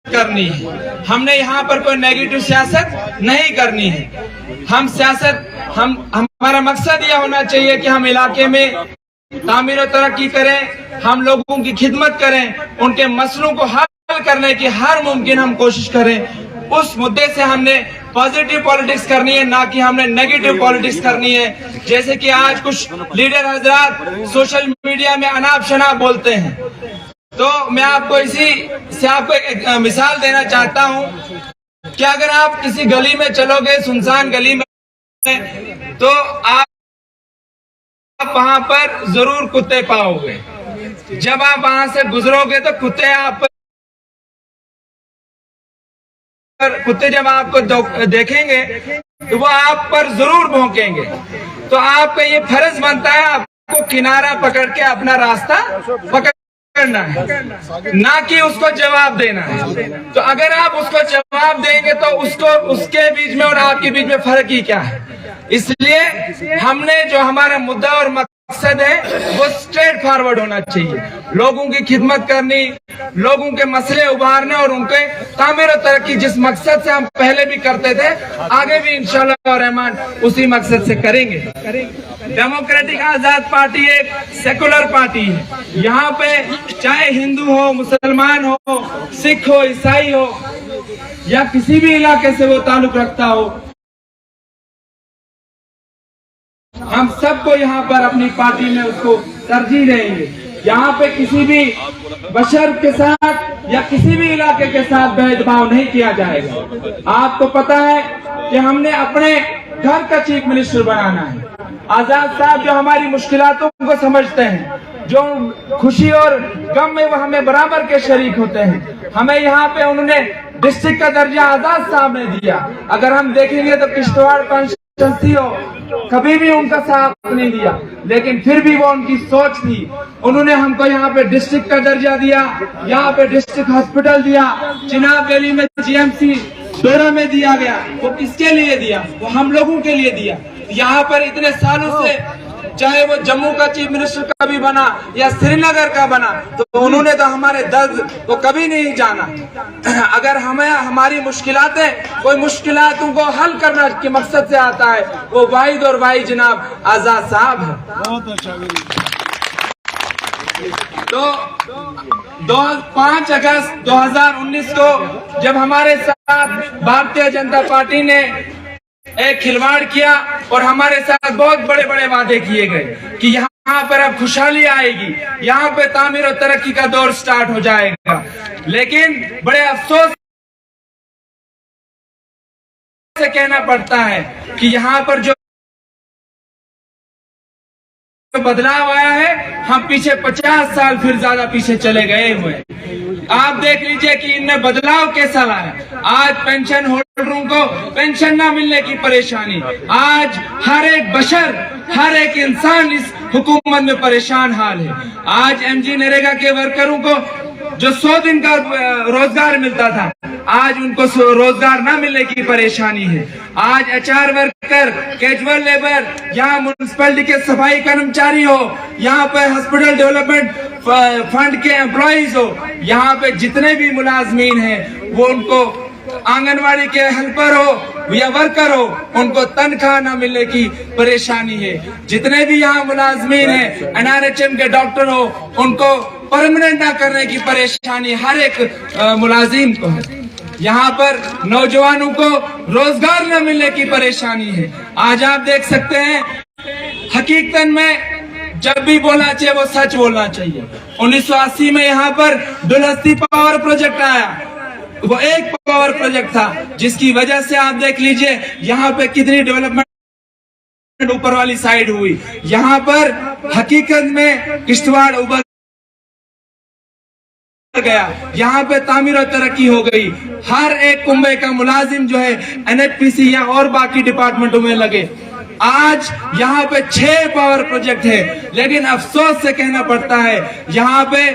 करनी है। हमने यहाँ पर कोई नेगेटिव सियासत नहीं करनी है। हम सियासत हमारा मकसद यह होना चाहिए कि हम इलाके में तामीर और तरक्की करें, हम लोगों की खिदमत करें, उनके मसलों को हल करने की हर मुमकिन हम कोशिश करें। उस मुद्दे से हमने पॉजिटिव पॉलिटिक्स करनी है, ना कि हमने नेगेटिव पॉलिटिक्स करनी है। जैसे कि आज कुछ लीडर हजरात सोशल मीडिया में अनाप शनाप बोलते हैं, तो मैं आपको इसी से आपको एक मिसाल देना चाहता हूं कि अगर आप किसी गली में चलोगे, सुनसान गली में, तो आप वहां पर जरूर कुत्ते पाओगे। जब आप वहां से गुजरोगे तो कुत्ते जब आपको देखेंगे तो वो आप पर जरूर भौंकेंगे। तो आपका ये फर्ज बनता है आपको किनारा पकड़ के अपना रास्ता पकड़ना है, ना कि उसको जवाब देना है। तो अगर आप उसको जवाब देंगे तो उसके बीच में और आपके बीच में फर्क ही क्या है। इसलिए हमने जो हमारा मुद्दा और मकसद है वो स्ट्रेट फॉरवर्ड होना चाहिए, लोगों की खिदमत करनी, लोगों के मसले उभारने और उनके तामीर और तरक्की, जिस मकसद से हम पहले भी करते थे आगे भी इंशाअल्लाह और रहमान उसी मकसद से करेंगे। डेमोक्रेटिक आजाद पार्टी एक सेकुलर पार्टी है। यहाँ पे चाहे हिंदू हो, मुसलमान हो, सिख हो, ईसाई हो या किसी भी इलाके से वो ताल्लुक रखता हो, हम सबको यहाँ पर अपनी पार्टी में उसको तरजीह देंगे। यहाँ पे किसी भी बशर के साथ या किसी भी इलाके के साथ भेदभाव नहीं किया जाएगा। आपको पता है कि हमने अपने घर का चीफ मिनिस्टर बनाना है। आजाद साहब जो हमारी मुश्किलातों को समझते हैं, जो खुशी और गम में वो हमें बराबर के शरीक होते हैं, हमें यहाँ पे उन्होंने डिस्ट्रिक्ट का दर्जा आजाद साहब ने दिया। अगर हम देखेंगे तो किश्तवाड़ कभी भी उनका साथ नहीं दिया, लेकिन फिर भी वो उनकी सोच थी। उन्होंने हमको यहाँ पे डिस्ट्रिक्ट का दर्जा दिया, यहाँ पे डिस्ट्रिक्ट हॉस्पिटल दिया, चिनाब वैली में जीएमसी डोरा में दिया गया। वो किसके लिए दिया? वो हम लोगों के लिए दिया। यहाँ पर इतने सालों से चाहे वो जम्मू का चीफ मिनिस्टर का भी बना या श्रीनगर का बना, तो उन्होंने तो हमारे दर्द को कभी नहीं जाना। अगर हमें हमारी मुश्किलातें, कोई मुश्किलातों को हल करना के मकसद से आता है, वो वाहिद और वाहिद जनाब आजाद साहब है। तो 5 अगस्त 2019 को जब हमारे साथ भारतीय जनता पार्टी ने एक खिलवाड़ किया और हमारे साथ बहुत बड़े बड़े वादे किए गए कि यहाँ पर अब खुशहाली आएगी, यहाँ पे तामीर और तरक्की का दौर स्टार्ट हो जाएगा, लेकिन बड़े अफसोस से कहना पड़ता है कि यहाँ पर जो बदलाव आया है, हम पीछे 50 साल फिर ज्यादा पीछे चले गए हुए। आप देख लीजिए कि इनने बदलाव कैसा लाया। आज पेंशन होल्डरों को पेंशन ना मिलने की परेशानी, आज हर एक बशर, हर एक इंसान इस हुकूमत में परेशान हाल है। आज एमजी नरेगा के वर्करों को जो 100 दिन का रोजगार मिलता था, आज उनको रोजगार न मिलने की परेशानी है। आज एचआर वर्कर, कैजुअल लेबर, यहाँ म्युनिसिपैलिटी के सफाई कर्मचारी हो, यहाँ पे हॉस्पिटल डेवलपमेंट फंड के एम्प्लॉइज हो, यहाँ पे जितने भी मुलाजमीन हैं, वो उनको आंगनवाड़ी के हेल्पर हो या वर्कर हो, उनको तनख्वाह न मिलने की परेशानी है। जितने भी यहाँ मुलाजमीन हैं, एनआरएचएम के डॉक्टर हो, उनको परमानेंट ना करने की परेशानी हर एक मुलाजिम को है। यहाँ पर नौजवानों को रोजगार न मिलने की परेशानी है। आज आप देख सकते हैं, हकीकतन में जब भी बोलना चाहिए वो सच बोलना चाहिए। 1980 में यहाँ पर दुलहस्ती पावर प्रोजेक्ट आया, वो एक पावर प्रोजेक्ट था, जिसकी वजह से आप देख लीजिए यहाँ पे कितनी डेवलपमेंट ऊपर वाली साइड हुई। यहाँ पर हकीकत में किश्तवाड़ उबर गया, यहाँ पे तामीर और तरक्की हो गई। हर एक कुंबे का मुलाजिम जो है एनएचपीसी या और बाकी डिपार्टमेंटों में लगे। आज यहाँ पे 6 पावर प्रोजेक्ट है, लेकिन अफसोस से कहना पड़ता है यहाँ पे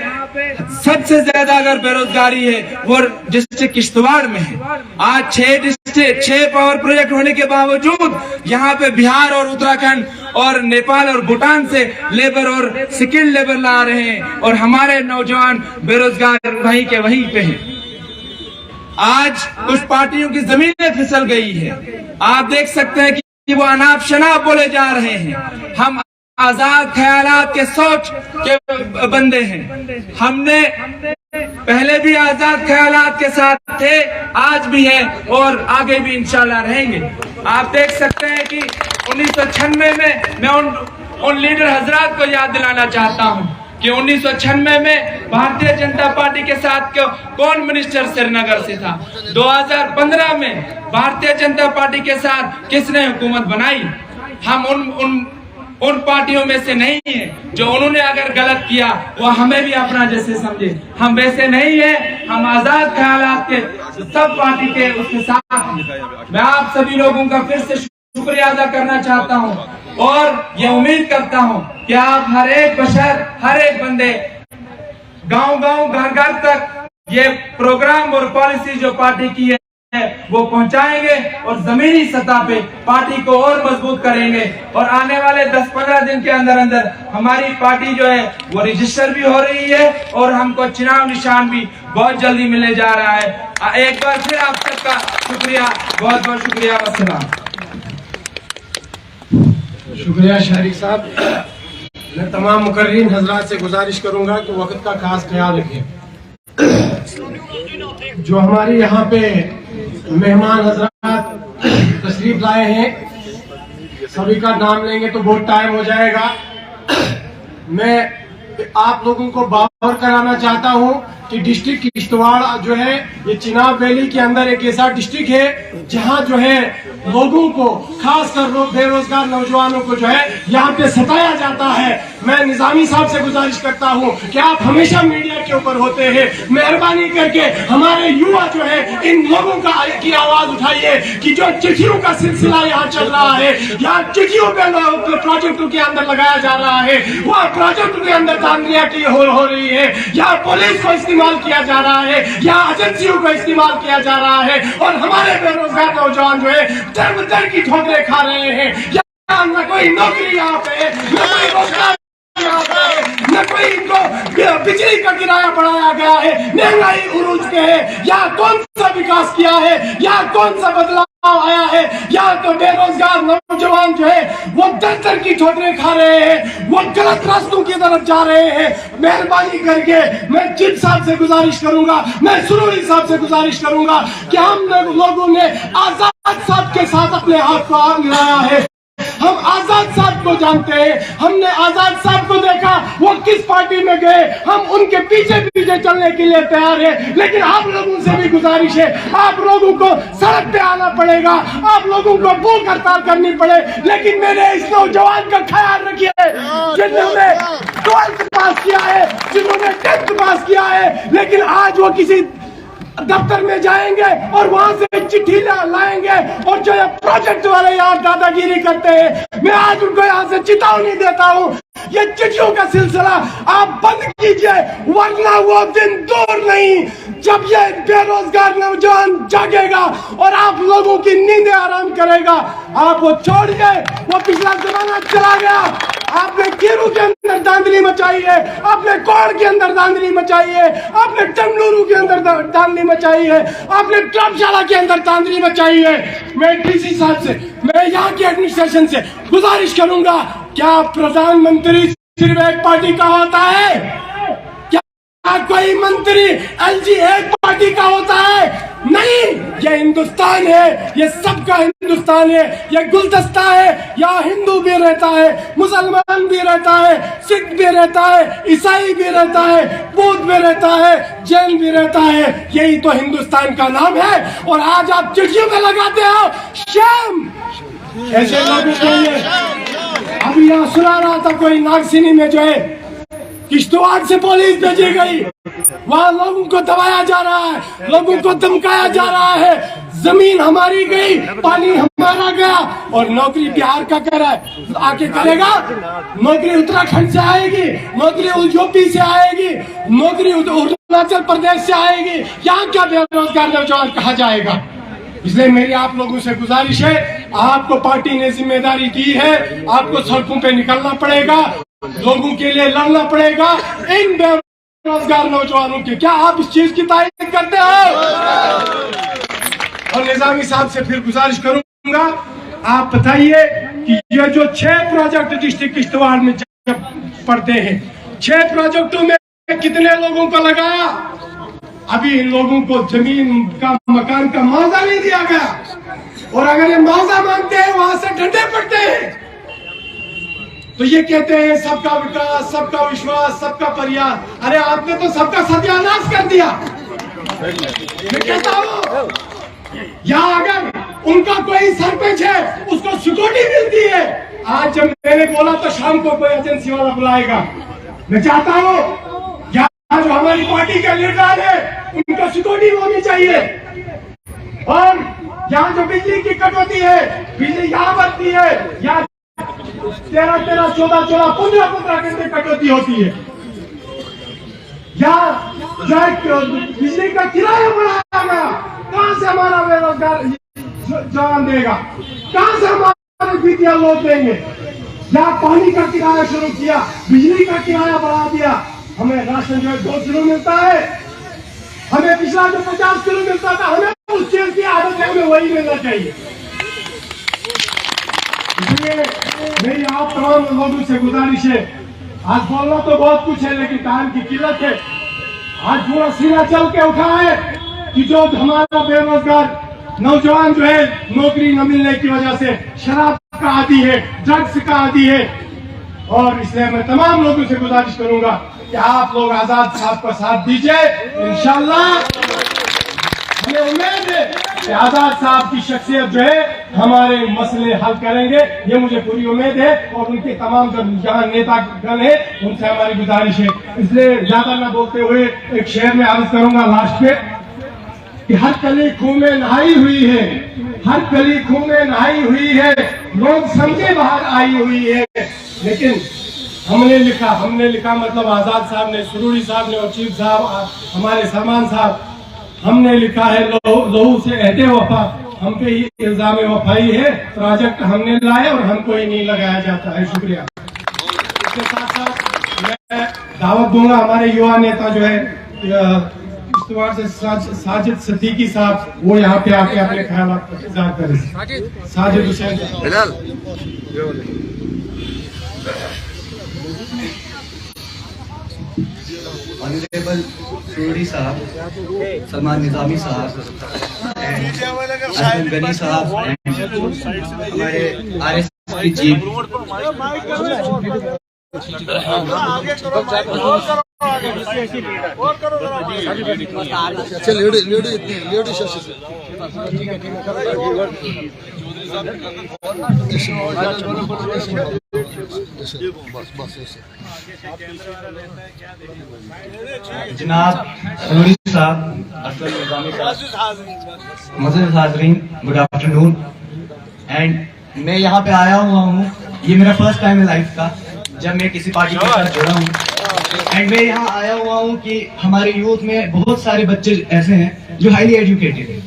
सबसे ज्यादा अगर बेरोजगारी है वो डिस्ट्रिक्ट किश्तवाड़ में है। आज 6 पावर प्रोजेक्ट होने के बावजूद यहाँ पे बिहार और उत्तराखंड और नेपाल और भूटान से लेबर और स्किल्ड लेबर ला रहे हैं और हमारे नौजवान बेरोजगार वहीं के वहीं पे हैं। आज कुछ पार्टियों की जमीनें फिसल गई है। आप देख सकते हैं कि वो अनाप शनाप बोले जा रहे हैं। हम आजाद ख्यालात के सोच के बंदे हैं। हमने पहले भी आजाद ख्यालात के साथ थे, आज भी है और आगे भी इंशाल्लाह रहेंगे। आप देख सकते हैं कि 1996 में मैं उन लीडर हजरात को याद दिलाना चाहता हूं कि 1996 में भारतीय जनता पार्टी के साथ कौन मिनिस्टर श्रीनगर से था। 2015 में भारतीय जनता पार्टी के साथ किसने हुकूमत बनाई। हम उन पार्टियों में से नहीं है जो उन्होंने अगर गलत किया वो हमें भी अपना जैसे समझे। हम वैसे नहीं है, हम आजाद ख्यालात के सब पार्टी के उसके साथ। मैं आप सभी लोगों का फिर से शुक्रिया अदा करना चाहता हूं और ये उम्मीद करता हूं कि आप हर एक बशर, हर एक बंदे गांव-गांव, घर-घर तक ये प्रोग्राम और पॉलिसी जो पार्टी की है वो पहुंचाएंगे और जमीनी सतह पे पार्टी को और मजबूत करेंगे। और आने वाले 10-15 दिन के अंदर अंदर हमारी पार्टी जो है वो रजिस्टर भी हो रही है और हमको चुनाव निशान भी बहुत जल्दी मिलने जा रहा है। एक बार फिर आप सबका शुक्रिया, बहुत बहुत शुक्रिया। वस्सलाम। शुक्रिया शहरी साहब। मैं तमाम मुकर्रीन हजरात से गुजारिश करूंगा कि वक्त का खास ख्याल रखें। जो हमारे यहाँ पे मेहमान हजरात तशरीफ लाए हैं, सभी का नाम लेंगे तो बहुत टाइम हो जाएगा। मैं आप लोगों को बावर कराना चाहता हूँ कि डिस्ट्रिक्ट किश्तवाड़ जो है ये चिनाब वैली के अंदर एक ऐसा डिस्ट्रिक्ट है जहाँ जो है लोगों को, खासकर बेरोजगार नौजवानों को जो है यहाँ पे सताया जाता है। मैं निजामी साहब से गुजारिश करता हूँ कि आप हमेशा मीडिया के ऊपर होते हैं, मेहरबानी करके हमारे युवा जो है इन लोगों की आवाज उठाइए कि जो चिट्ठियों का सिलसिला यहाँ चल रहा है, यहाँ चिट्ठियों पे प्रोजेक्टों के अंदर लगाया जा रहा है, वहाँ प्रोजेक्टों के अंदर धांधलियां की हो रही है, यहाँ पुलिस को इस्तेमाल किया जा रहा है, यहाँ एजेंसियों को इस्तेमाल किया जा रहा है और हमारे बेरोजगार नौजवान जो है दर दर की ठोकरें खा रहे हैं। यहाँ न कोई नौकरी यहाँ पे, न कोई रोजगार न कोई इनको बिजली का किराया बढ़ाया गया है, महंगाई उरूज पे है। यहाँ कौन सा विकास किया है, यहाँ कौन सा बदलाव आया है। यहाँ तो बेरोजगार नौजवान जो है वो दर दर की ठोकरें खा रहे हैं, वो गलत रास्तों की तरफ जा रहे हैं। मेहरबानी करके मैं चिट साहब से गुजारिश करूंगा, मैं सुरूरी साहब से गुजारिश करूंगा कि हम लोगों ने आजाद साहब के साथ अपने हाथ को आग मिलाया है। हम आजाद साहब को जानते हैं, हमने आजाद साहब को देखा वो किस पार्टी में गए, हम उनके पीछे पीछे चलने के लिए तैयार है। लेकिन आप लोगों से भी गुजारिश है, आप लोगों को सड़क पे आना पड़ेगा, आप लोगों को भूख हड़ताल करनी पड़े, लेकिन मेरे इस नौजवान का ख्याल रखिए जिन्होंने 12th पास किया है, जिन्होंने 10th पास किया है, लेकिन आज वो किसी दफ्तर में जाएंगे और वहां से चिट्ठी लाएंगे और जो ये प्रोजेक्ट वाले यहाँ दादागिरी करते हैं, मैं आज उनको यहाँ से चेतावनी देता हूँ, ये चिट्ठियों का सिलसिला आप बंद कीजिए, वरना वो दिन दूर नहीं जब ये बेरोजगार नौजवान जागेगा और आप लोगों की नींदें आराम करेगा। आप वो छोड़िए, वो पिछला जमाना चला गया। आपने कीरू के अंदर धांधली मचाई है, आपने कोड़ के अंदर धांधली मचाई है, आपने टमलूरू के अंदर धांधली मचाई है, आपने ट्रपशाला के अंदर धांधली मचाई है। मैं डीसी साहब से, मैं यहाँ के एडमिनिस्ट्रेशन से गुजारिश करूंगा, क्या प्रधानमंत्री सिर्फ एक पार्टी का होता है? क्या कोई मंत्री एलजी एक पार्टी का होता है? नहीं, ये हिंदुस्तान है, ये सबका हिंदुस्तान है, ये गुलदस्ता है। यहाँ हिंदू भी रहता है, मुसलमान भी रहता है, सिख भी रहता है, ईसाई भी रहता है, बौद्ध भी रहता है, जैन भी रहता है। यही तो हिंदुस्तान का नाम है। और आज आप चिट्ठियों में लगाते हो शर्म ऐसे लोगों के लिए। अभी यहाँ सुना रहा था कोई नागसिनी में जो है किश्तवाड़ से पुलिस भेजी गई, वहाँ लोगों को दबाया जा रहा है, लोगों को धमकाया जा रहा है। जमीन हमारी गई, पानी हमारा गया और नौकरी बिहार का कर रहा है, आके करेगा। नौकरी उत्तराखंड से आएगी, नौकरी यूपी से आएगी, नौकरी अरुणाचल प्रदेश से आएगी। यहाँ क्या बेरोजगार नौजवान कहा जाएगा? इसलिए मेरी आप लोगों से गुजारिश है, आपको पार्टी ने जिम्मेदारी दी है, आपको सड़कों पे निकलना पड़ेगा, लोगों के लिए लड़ना पड़ेगा। इन बेरोजगार नौजवानों के क्या आप इस चीज की तारीफ करते हो? और निजामी साहब से फिर गुजारिश करूंगा, आप बताइए कि ये जो 6 प्रोजेक्ट डिस्ट्रिक्ट किश्तवाड़ में जब पड़ते हैं, 6 प्रोजेक्टों में कितने लोगों को लगाया? अभी इन लोगों को जमीन का, मकान का मुआवजा नहीं दिया गया, और अगर ये मुआवजा मांगते हैं वहां से डंडे पड़ते हैं। तो ये कहते हैं सबका विकास, सबका विश्वास, सबका प्रयास। अरे आपने तो सबका सत्यानाश कर दिया। मैं कहता हूं, यहाँ अगर उनका कोई सरपंच है उसको सिक्योरिटी मिलती है। आज जब मैंने बोला तो शाम को कोई एजेंसी वाला बुलाएगा। मैं चाहता हूं यहाँ जो हमारी पार्टी के लीडर है उनको सिक्योरिटी होनी चाहिए। और यहाँ जो बिजली की कटौती है, बिजली यहाँ बढ़ती है, यहाँ 13, 14, 15 घंटे कटौती होती है। यहाँ जो बिजली का किराया बढ़ाया गया, कहाँ से हमारा बेरोजगार जवान देगा? कहाँ से हमारे बीतिया लोग देंगे? यहाँ पानी का किराया शुरू किया, बिजली का किराया बढ़ा दिया। हमें राशन जो 2 किलो मिलता है, हमें पिछला जो 50 किलो मिलता था, हमें उस चीज की आदत है, हमें वही मिलना चाहिए। इसलिए मेरी आप तमाम लोगों से गुजारिश है, आज बोलना तो बहुत कुछ है लेकिन टाइम की किल्लत है। आज पूरा सीना चल के उठा है कि जो हमारा बेरोजगार नौजवान जो है नौकरी न मिलने की वजह से शराब का आदी है, ड्रग्स का आदी है। और इसलिए मैं तमाम लोगों से गुजारिश करूंगा कि आप लोग आजाद साहब का साथ दीजिए। इंशाल्लाह हमें उम्मीद है कि आजाद साहब की शख्सियत जो है हमारे मसले हल करेंगे, ये मुझे पूरी उम्मीद है। और उनके तमाम जो यहाँ नेतागण है उनसे हमारी गुजारिश है। इसलिए ज्यादा न बोलते हुए एक शेर में अर्ज करूंगा लास्ट पे कि हर कली खून में नहाई हुई है, हर कली खून में नहाई हुई है, लोग समझे बाहर आई हुई है। लेकिन हमने लिखा मतलब आजाद साहब ने, सुरूरी साहब ने और चीफ साहब, हमारे सलमान साहब, हमने लिखा है लोहू से अहदे वफा, हम पे ही इल्जाम वफाई है, प्रोजेक्ट हमने लाए और हमको ही नहीं लगाया जाता है। शुक्रिया। इसके साथ साथ मैं दावत दूंगा हमारे युवा नेता जो है किश्तवाड़ से साजिद सिद्दीकी साहब, वो यहाँ पे आके अपने ख्यालात का इज़हार करें। साजिद हुसैन ऑनरेबल सूरी साहब, सलमान निजामी साहब, अहमद गनी साहब, हमारे RS की चीफ, जनाब सूरी साहब, असलम निजामी साहब, मज़ीद हाज़रीन, गुड आफ्टरनून। एंड मैं यहाँ पे आया हुआ हूँ, ये मेरा फर्स्ट टाइम है लाइफ का जब मैं किसी पार्टी के साथ जुड़ा हूँ। एंड मैं यहाँ आया हुआ हूँ कि हमारे यूथ में बहुत सारे बच्चे ऐसे हैं जो हाईली एजुकेटेड हैं,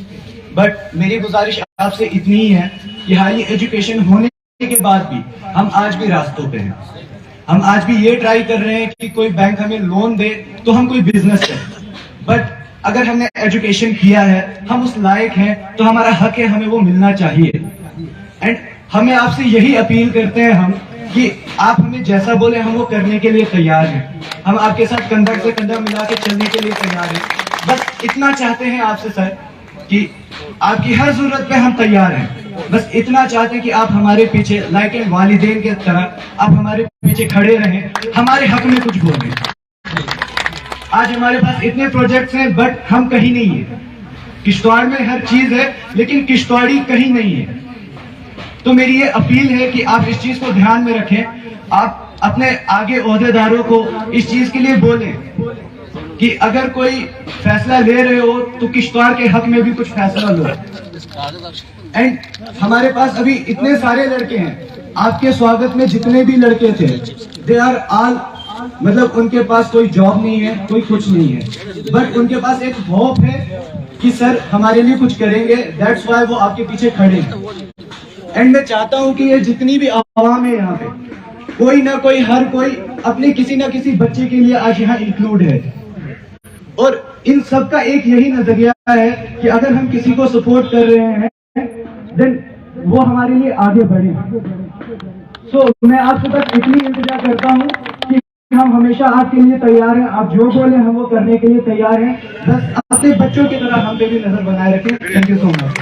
बट मेरी गुजारिश आपसे इतनी ही है कि हाईली एजुकेशन होने के बाद भी हम आज भी रास्तों पे हैं। हम आज भी ये ट्राई कर रहे हैं कि कोई बैंक हमें लोन दे तो हम कोई बिजनेस करें, बट अगर हमने एजुकेशन किया है, हम उस लायक हैं, तो हमारा हक है, हमें वो मिलना चाहिए। एंड हमें आपसे यही अपील करते हैं हम कि आप हमें जैसा बोले हम वो करने के लिए तैयार हैं। हम आपके साथ कंधा से कंधा मिला के चलने के लिए तैयार हैं। बस इतना चाहते हैं आपसे सर कि आपकी हर जरूरत पे हम तैयार हैं। बस इतना चाहते हैं कि आप हमारे पीछे लाइक एंड वालिदैन के तरह आप हमारे पीछे खड़े रहें, हमारे हक में कुछ बोलें। आज हमारे पास इतने प्रोजेक्ट्स हैं बट हम कहीं नहीं है। किश्तवाड़ में हर चीज है लेकिन किश्तवाड़ी कहीं नहीं है। तो मेरी ये अपील है कि आप इस चीज को ध्यान में रखें। आप अपने आगे ओहदेदारों को इस चीज के लिए बोलें कि अगर कोई फैसला ले रहे हो तो किश्तवाड़ के हक में भी कुछ फैसला लो। एंड हमारे पास अभी इतने सारे लड़के हैं, आपके स्वागत में जितने भी लड़के थे, दे आर ऑल, मतलब उनके पास कोई जॉब नहीं है, कोई कुछ नहीं है, बट उनके पास एक होप है कि सर हमारे लिए कुछ करेंगे। दैट्स व्हाई वो आपके पीछे खड़े हैं। एंड मैं चाहता हूं कि ये जितनी भी आवाम है यहाँ पे, कोई ना कोई, हर कोई अपने किसी ना किसी बच्चे के लिए आज यहाँ इंक्लूड है। और इन सब का एक यही नजरिया है कि अगर हम किसी को सपोर्ट कर रहे हैं देन वो हमारे लिए आगे बढ़े। सो मैं आपसे बस इतनी इंतजार करता हूँ कि हम हमेशा आपके लिए तैयार हैं, आप जो बोले हम वो करने के लिए तैयार हैं, बस अपने बच्चों की तरह हम पे भी नजर बनाए रखें। Thank you so much.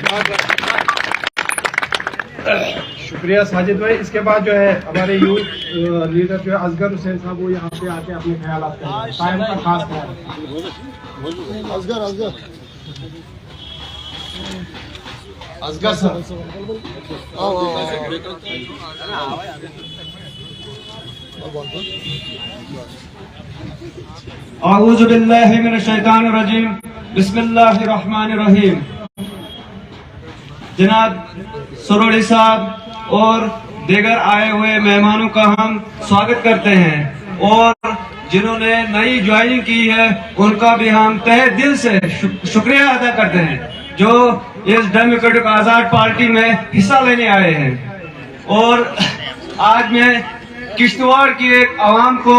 शुक्रिया साजिद भाई। इसके बाद जो है हमारे यूथ लीडर जो है असगर हुसैन साहब, वो यहाँ पे आके अपने ख्यालात करें। टाइम का खास ख्याल असगर सर। औज़ु बिल्लाहि मिनश शैतानिर रजीम, बिस्मिल्लाहिर रहमानिर रहीम। जनाब सरोड़ी साहब और दीगर आए हुए मेहमानों का हम स्वागत करते हैं और जिन्होंने नई ज्वाइनिंग की है उनका भी हम तहे दिल से शुक्रिया अदा करते हैं जो इस डेमोक्रेटिक आजाद पार्टी में हिस्सा लेने आए हैं। और आज मैं किश्तवाड़ की एक आवाम को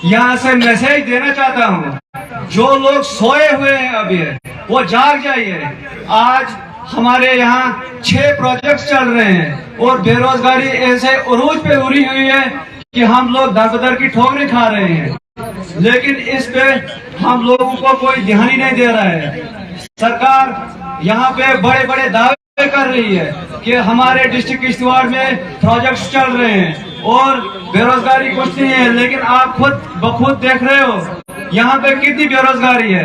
यहाँ से मैसेज देना चाहता हूँ, जो लोग सोए हुए हैं अभी वो जाग जाइए। आज हमारे यहाँ 6 प्रोजेक्ट्स चल रहे हैं और बेरोजगारी ऐसे उरूज पे उड़ी हुई है कि हम लोग दर बदर की ठोकरें खा रहे हैं, लेकिन इस पे हम लोगों को कोई ध्यान ही नहीं दे रहा है। सरकार यहाँ पे बड़े बड़े दावे कर रही है कि हमारे डिस्ट्रिक्ट किश्तवाड़ में प्रोजेक्ट्स चल रहे हैं और बेरोजगारी कुछ नहीं है, लेकिन आप खुद बखुद देख रहे हो यहाँ पे कितनी बेरोजगारी है।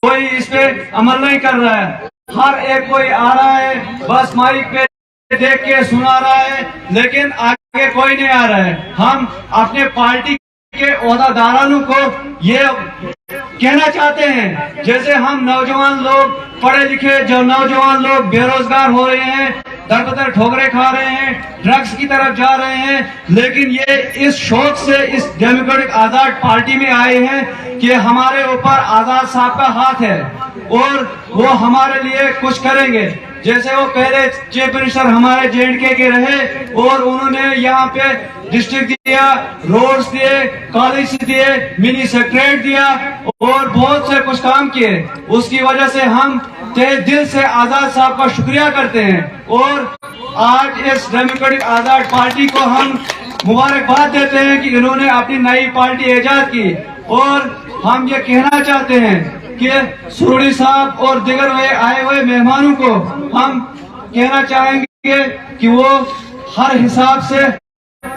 कोई इस पे अमल नहीं कर रहा है। हर एक कोई आ रहा है बस माइक पे देख के सुना रहा है, लेकिन आगे कोई नहीं आ रहा है। हम अपने पार्टी के ओहदेदारों को ये कहना चाहते हैं, जैसे हम नौजवान लोग पढ़े लिखे जो नौजवान लोग बेरोजगार हो रहे हैं, दर बदर ठोकरे खा रहे हैं, ड्रग्स की तरफ जा रहे हैं, लेकिन ये इस शौक से इस डेमोक्रेटिक आजाद पार्टी में आए हैं कि हमारे ऊपर आजाद साहब का हाथ है और वो हमारे लिए कुछ करेंगे। जैसे वो पहले चीफ मिनिस्टर हमारे JNK के रहे और उन्होंने यहाँ पे डिस्ट्रिक्ट दिया, रोड्स दिए, कॉलेज दिए, मिनी सेक्रेटरीट दिया और बहुत से कुछ काम किए। उसकी वजह से हम तहे दिल से आजाद साहब का शुक्रिया करते हैं और आज इस डेमोक्रेटिक आजाद पार्टी को हम मुबारकबाद देते हैं कि इन्होंने अपनी नई पार्टी ईजाद की। और हम ये कहना चाहते हैं कि सरोड़ी साहब और दिगर आए हुए मेहमानों को हम कहना चाहेंगे कि वो हर हिसाब से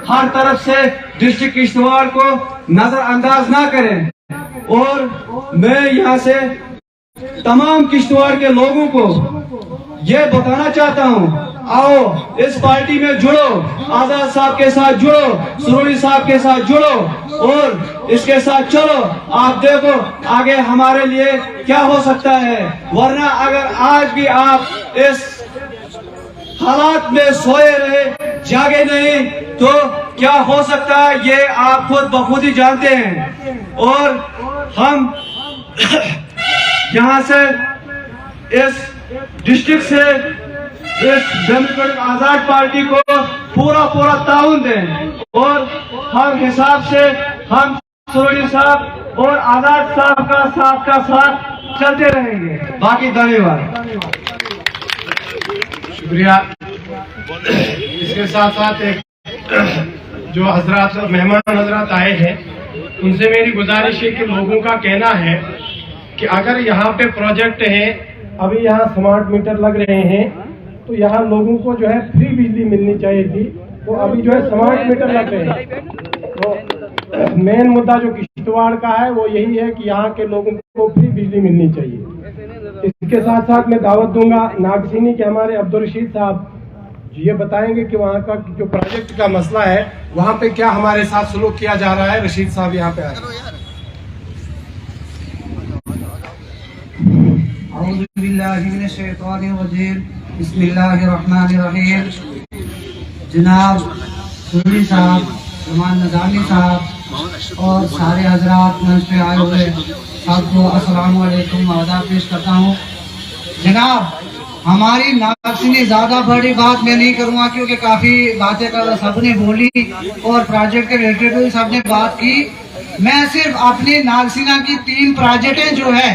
हर तरफ से डिस्ट्रिक्ट किश्तवाड़ को नजरअंदाज ना करें। और मैं यहाँ से तमाम किश्तवाड़ के लोगों को ये बताना चाहता हूँ, आओ इस पार्टी में जुड़ो, आजाद साहब के साथ जुड़ो, सरोड़ी साहब के साथ जुड़ो और इसके साथ चलो। आप देखो आगे हमारे लिए क्या हो सकता है। वरना अगर आज भी आप इस हालात में सोए रहे, जागे नहीं, तो क्या हो सकता है ये आप खुद बखुद ही जानते हैं। और हम यहाँ से इस डिस्ट्रिक्ट से इस डेमोक्रेटिक आजाद पार्टी को पूरा ताउन दें और हर हिसाब से हम सरोड़ी साहब और आजाद साहब का साथ चलते रहेंगे। बाकी धन्यवाद। शुक्रिया। इसके साथ साथ एक जो हजरात मेहमान हजरात आए हैं उनसे मेरी गुजारिश है कि लोगों का कहना है कि अगर यहाँ पे प्रोजेक्ट है, अभी यहाँ स्मार्ट मीटर लग रहे हैं, तो यहाँ लोगों को जो है फ्री बिजली मिलनी चाहिए थी, तो अभी जो है स्मार्ट मीटर लग रहे हैं। तो मेन मुद्दा जो किश्तवाड़ का है वो यही है कि यहाँ के लोगों को फ्री बिजली मिलनी चाहिए। इसके साथ साथ मैं दावत दूंगा नागसीनी के हमारे अब्दुल रशीद साहब ये बताएंगे कि वहाँ का जो प्रोजेक्ट का मसला है वहाँ पे क्या हमारे साथ सलूक किया जा रहा है। रशीद साहब यहाँ पे आए। बिस्मिल्लाहिर्रहमानिर्रहीम। जनाब सरोड़ी साहब, सलमान नज़ामी साहब और सारे हजरात मंच पे आए हुए सबको अस्सलाम वालेकुम आदाब पेश करता हूँ। जनाब हमारी नागसिनी ज्यादा बड़ी बात मैं नहीं करूँगा क्योंकि काफी बातें कर सबने बोली और प्रोजेक्ट के रिलेटेड भी सबने बात की। मैं सिर्फ अपनी नागसिना की 3 प्रोजेक्टें जो है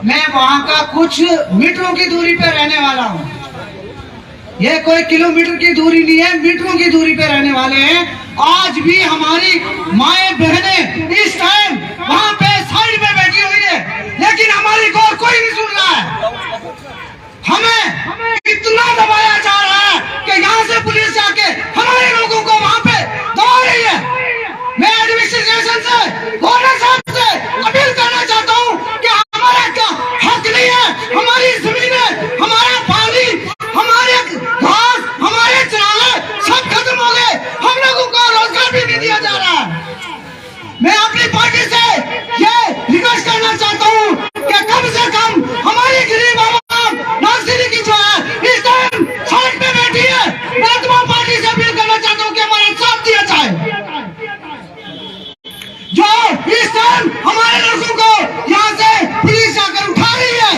मैं वहाँ का कुछ मीटरों की दूरी पे रहने वाला हूँ। ये कोई किलोमीटर की दूरी नहीं है, मीटरों की दूरी पे रहने वाले हैं। आज भी हमारी माए बहनें इस टाइम वहाँ पे साइड में बैठी हुई है, लेकिन हमारी गौर कोई नहीं सुन रहा है। हमें इतना दबाया जा रहा है कि यहाँ से पुलिस जाके हमारे लोगों को वहाँ पे दबा रही है। मैं एडमिनिस्ट्रेशन से, गवर्नर साहब से अपील करना चाहता हूँ कि हमारा क्या हक नहीं है, हमारी जमीनें, हमारा पानी, हमारे घास, हमारे चरागाह सब खत्म हो गए, हम लोगों को रोजगार भी नहीं दिया जा रहा है। मैं अपनी पार्टी से ये रिक्वेस्ट करना चाहता हूँ कि कम से कम हमारी गरीब आवाम नागसिरी की जो है इस टाइम सड़क पे बैठी है, मैं तमाम पार्टी से अपील करना चाहता हूँ कि हमारा साथ दिया जाए। जो इस टाइम हमारे लड़कों को यहाँ से पुलिस जाकर उठा रही है,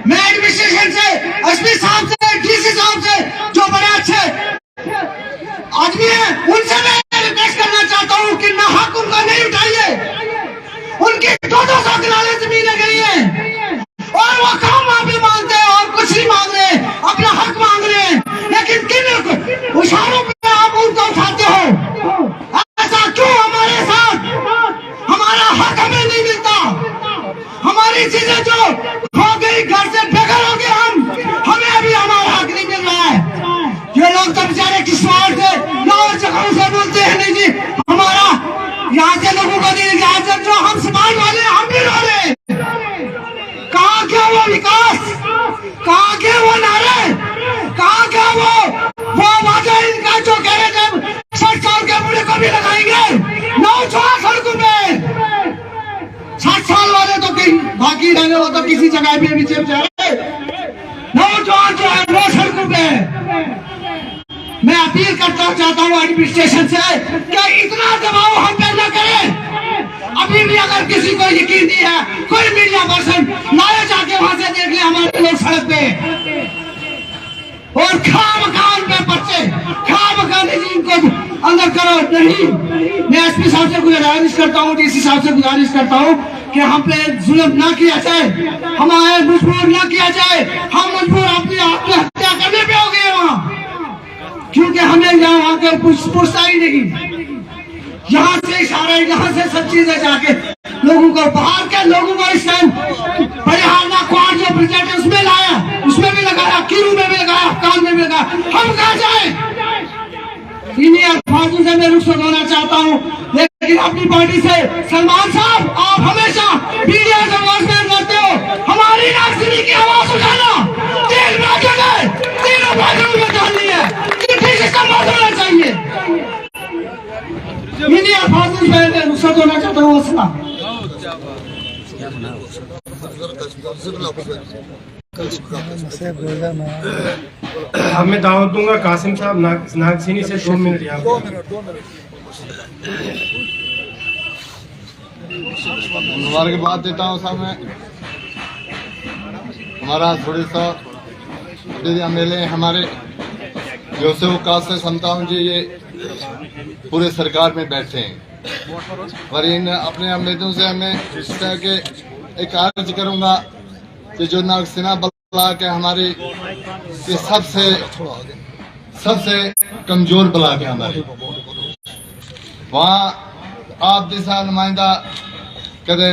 मैं एडमिनिस्ट्रेशन से, एसपी साहब से, डीसी साहब से, जो बड़े अच्छे आदमी है, उनसे मैं रिक्वेस्ट करना चाहता हूँ कि ना हक उनका नहीं उठाइए। उनकी 200 कनाले जमीनें गई है और वो काम वहाँ पे मांगते हैं और कुछ नहीं मांग रहे, अपना हक मांग रहे हैं, लेकिन किन इशारों पे आप उनको उठाते हो? ऐसा क्यों हमारे साथ? हमारा हक हमें नहीं मिलता, हमारी चीजें जो हो गई, घर से बेघर हो गए हमें अभी हमारा हक नहीं मिल रहा है। ये लोग तो बेचारे किस्मत से नौ जगहों से बोलते हैं नहीं जी हमारा यहाँ से लोगों को नहीं, यहाँ जो हम समाज वाले हम भी रो रहे। कहाँ क्या वो विकास, कहाँ क्या वो नारे, कहाँ क्या वो वादा इनका जो कह रहे थे 60 साल के बूढ़े को भी लगाएंगे, नौजवान सड़कों पे 60 साल वाले तो बाकी रहने, वो तो किसी जगह पे भी चल जा रहे, नौजवान जो है वो सड़कों पे। मैं अपील करता चाहता हूँ एडमिनिस्ट्रेशन से कि इतना दबाव हम पे न करें। अभी भी अगर किसी को यकीन नहीं है, कोई मीडिया पर्सन लाए जाके वहां से देख ले हमारे लोग सड़क पे, और खामखान पे पर्चे, खामखान इनको अंदर करो नहीं। मैं एसपी साहब से गुजारिश करता हूँ, डीसी साहब से गुजारिश करता हूँ कि हम पे जुल्म ना किया जाए, हमारे मजबूर ना किया जाए। हम मजबूर अपनी आत्महत्या करने पे हो गए वहाँ, क्योंकि हमें यहाँ आकर पूछता ही नहीं। यहाँ से इशारा, यहाँ से सब चीजें जाके लोगों को, बाहर के लोगों को इस टाइम परिहारना क्वाड जो प्रोजेक्ट है उसमें लाया, उसमें भी लगाया, कीरू में भी लगाया, कान में भी लगाया। हम कहाँ जाए? इन्हीं अल्फाजों से मैं रुखसत होना चाहता हूँ, लेकिन अपनी पार्टी से सलमान साहब, आप हमेशा मीडिया से आवाज में करते हो, हमारी नागसिरी की आवाज उठाना। 3 बातों में 3 बातों में डालनी है, होना चाहिए। इन्हीं अल्फाजों से मैं रुखसत होना चाहता हूँ। अस्सलाम। अब मैं दावत दूंगा कासिम साहब नागसिनी से 2 मिनट यहाँ। मुबारकबाद देता हूँ साहब मैं। हमारा थोड़े सा एमएलए हमारे यूसुफ कासिम समताऊं जी, ये पूरे सरकार में बैठे हैं और इन अपने उम्मीदों से हमें इस तरह के एक अर्ज करूँगा कि जो नागसिना ब्लॉक है हमारी, ये सबसे कमजोर ब्लॉक है हमारे। वहाँ आप जैसा नुमाइंदा कदे